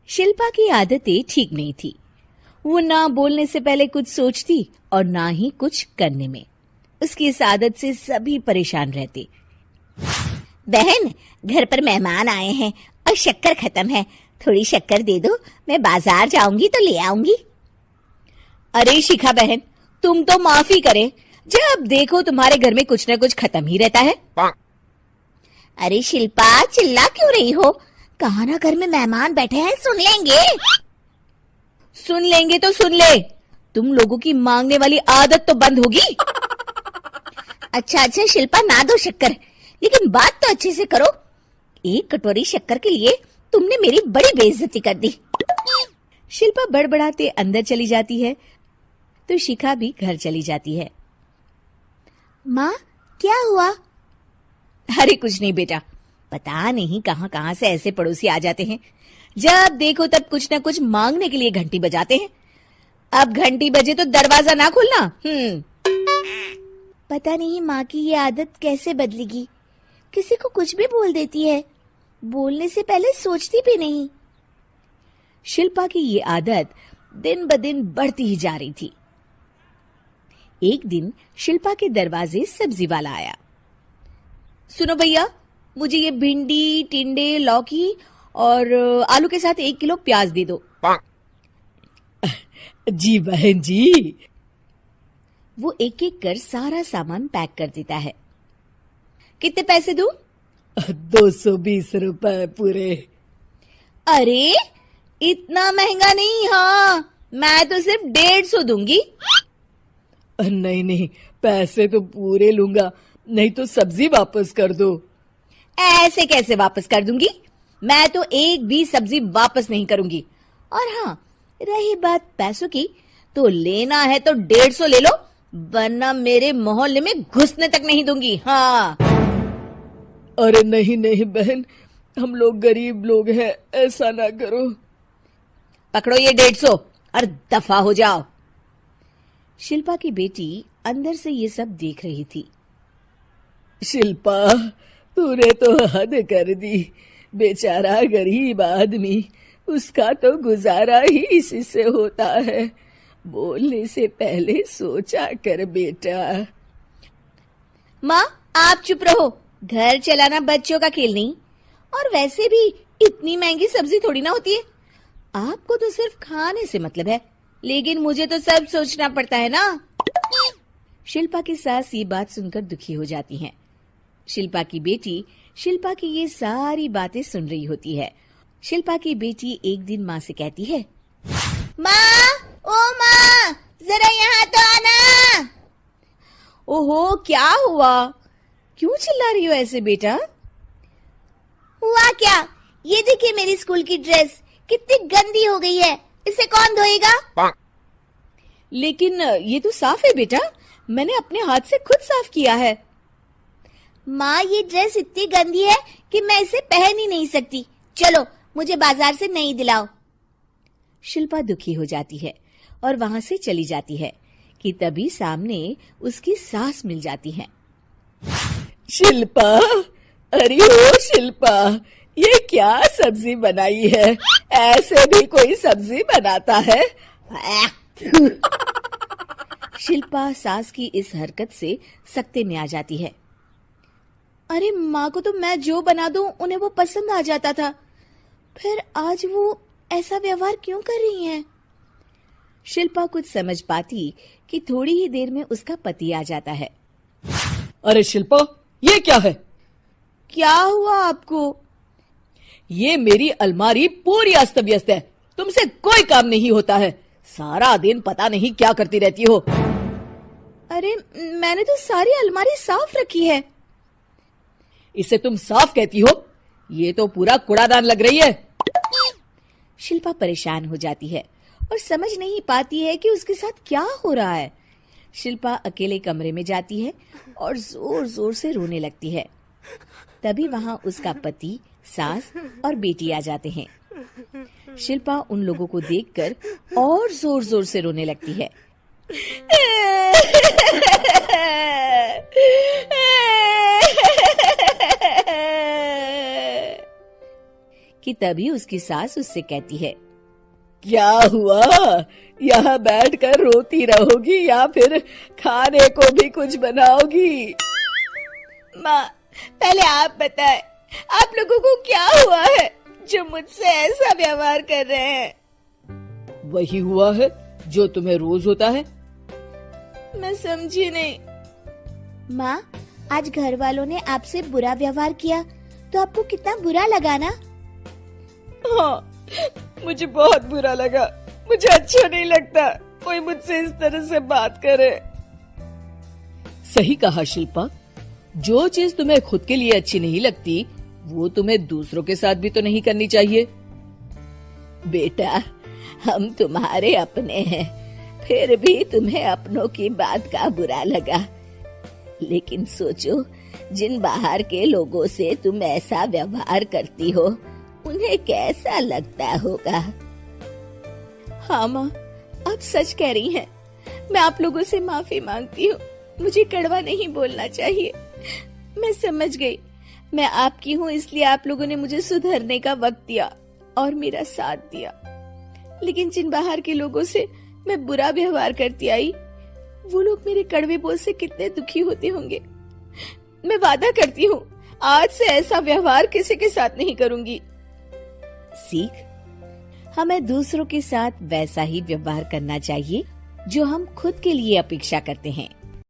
शिल्पा की आदतें ठीक नहीं थी। वो ना बोलने से पहले कुछ सोचती और ना ही कुछ करने में। उसकी इस आदत से सभी परेशान रहते। बहन, घर पर मेहमान आए हैं और शक्कर खत्म है, थोड़ी शक्कर दे दो, मैं बाजार जाऊंगी तो ले आऊंगी। अरे शिखा बहन, तुम तो माफी करे, जब देखो तुम्हारे घर में कुछ न कुछ खत्म ही रहता है। अरे शिल्पा, चिल्ला क्यों रही हो? कहा ना घर में मेहमान बैठे हैं, सुन लेंगे। सुन लेंगे तो सुन ले, तुम लोगों की मांगने वाली आदत तो बंद होगी। अच्छा शिल्पा, ना दो शक्कर, लेकिन बात तो अच्छे से करो। एक कटोरी शक्कर के लिए तुमने मेरी बड़ी बेइज्जती कर दी। शिल्पा बड़बड़ाते अंदर चली जाती है तो शिखा भी घर चली जाती है। माँ, क्या हुआ? अरे कुछ नहीं बेटा, पता नहीं कहां कहां से ऐसे पड़ोसी आ जाते हैं, जब देखो तब कुछ न कुछ मांगने के लिए घंटी बजाते हैं। अब घंटी बजे तो दरवाजा ना खोलना। पता नहीं माँ की ये आदत कैसे बदलेगी, किसी को कुछ भी बोल देती है, बोलने से पहले सोचती भी नहीं। शिल्पा की ये आदत दिन ब दिन बढ़ती ही जा रही थी। एक दिन शिल्पा के दरवाजे सब्जी वाला आया। सुनो भैया, मुझे ये भिंडी, टिंडे, लौकी और आलू के साथ 1 किलो प्याज दे दो। जी बहन जी। वो एक एक कर सारा सामान पैक कर देता है। कितने पैसे दूं? 220 रुपए पूरे। अरे इतना महंगा नहीं। हाँ, मैं तो सिर्फ 150 दूंगी। नहीं, पैसे तो पूरे लूंगा, नहीं तो सब्जी वापस कर दो। ऐसे कैसे वापस कर दूंगी? मैं तो एक भी सब्जी वापस नहीं करूंगी। और हाँ, रही बात पैसों की, तो लेना है तो 150 ले लो, वरना मेरे मोहल्ले में घुसने तक नहीं दूंगी। हाँ। अरे नहीं बहन, हम लोग गरीब लोग हैं, ऐसा ना करो। पकड़ो ये 150 और दफा हो जाओ। शिल्पा की बेटी अंदर से ये सब देख रही थी। शिल्पा, तूने तो हद कर दी। बेचारा गरीब आदमी, उसका तो गुजारा ही इसी से होता है। बोलने से पहले सोचा कर बेटा। माँ, आप चुप रहो, घर चलाना बच्चों का खेल नहीं। और वैसे भी इतनी महंगी सब्जी थोड़ी ना होती है। आपको तो सिर्फ खाने से मतलब है, लेकिन मुझे तो सब सोचना पड़ता है ना। शिल्पा की सास ये बात सुनकर दुखी हो जाती हैं। शिल्पा की बेटी शिल्पा की ये सारी बातें सुन रही होती है। शिल्पा की बेटी एक दिन माँ से कहती है, माँ, ओ माँ, जरा यहाँ तो आना। ओहो, क्या हुआ? क्यों चिल्ला रही हो ऐसे बेटा? हुआ क्या? ये देखिए मेरी स्कूल की ड्रेस कितनी गंदी हो गई है, इसे कौन धोएगा? लेकिन ये तो साफ है बेटा, मैंने अपने हाथ से खुद साफ किया है। माँ, ये ड्रेस इतनी गंदी है कि मैं इसे पहन ही नहीं सकती। चलो, मुझे बाजार से नई दिलाओ। शिल्पा दुखी हो जाती है और वहां से चली जाती है कि तभी सामने उसकी सास मिल जाती है। शिल्पा, अरे ओ शिल्पा, ये क्या सब्जी बनाई है? ऐसे भी कोई सब्जी बनाता है? शिल्पा सास की इस हरकत से सख्ते में आ जाती है। अरे माँ को तो मैं जो बना दूं उन्हें वो पसंद आ जाता था, फिर आज वो ऐसा व्यवहार क्यों कर रही हैं? शिल्पा कुछ समझ पाती कि थोड़ी ही देर में उसका पति आ जाता है। अरे शिल्पा, ये क्या है? क्या हुआ आपको? ये मेरी अलमारी पूरी अस्त व्यस्त है, तुमसे कोई काम नहीं होता है। सारा दिन पता नहीं क्या करती रहती हो। अरे मैंने तो सारी अलमारी साफ रखी है। इसे तुम साफ कहती हो? ये तो पूरा कूड़ादान लग रही है। शिल्पा परेशान हो जाती है और समझ नहीं पाती है कि उसके साथ क्या हो रहा है। शिल्पा अकेले कमरे में जाती है और जोर जोर से रोने लगती है। तभी वहां उसका पति, सास और बेटी आ जाते हैं। शिल्पा उन लोगों को देखकर और जोर जोर से रोने लगती है। कि तभी उसकी सास उससे कहती है, क्या हुआ? यहाँ बैठकर रोती रहोगी या फिर खाने को भी कुछ बनाओगी? माँ, पहले आप बताएं, आप लोगों को क्या हुआ है जो मुझसे ऐसा व्यवहार कर रहे हैं? वही हुआ है जो तुम्हें रोज होता है। मैं समझी नहीं। माँ, आज घर वालों ने आपसे बुरा व्यवहार किया तो आपको कितना बुरा लगा ना? हाँ, मुझे बहुत बुरा लगा। मुझे अच्छा नहीं लगता कोई मुझसे इस तरह से बात करे। सही कहा शिल्पा, जो चीज तुम्हें खुद के लिए अच्छी नहीं लगती वो तुम्हें दूसरों के साथ भी तो नहीं करनी चाहिए। बेटा, हम तुम्हारे अपने हैं, फिर भी तुम्हें अपनों की बात का बुरा लगा। लेकिन सोचो, जिन बाहर के लोगों से तुम ऐसा व्यवहार करती हो उन्हें कैसा लगता होगा। हाँ माँ, आप सच कह रही हैं। मैं आप लोगों से माफी मांगती हूँ। मुझे कड़वा नहीं बोलना चाहिए। मैं समझ गई, मैं आपकी हूँ इसलिए आप लोगों ने मुझे सुधरने का वक्त दिया और मेरा साथ दिया। लेकिन जिन बाहर के लोगों से मैं बुरा व्यवहार करती आई, वो लोग मेरे कड़वे बोल से कितने दुखी होते होंगे। मैं वादा करती हूँ, आज से ऐसा व्यवहार किसी के साथ नहीं करूंगी। सीख, हमें दूसरों के साथ वैसा ही व्यवहार करना चाहिए जो हम खुद के लिए अपेक्षा करते हैं।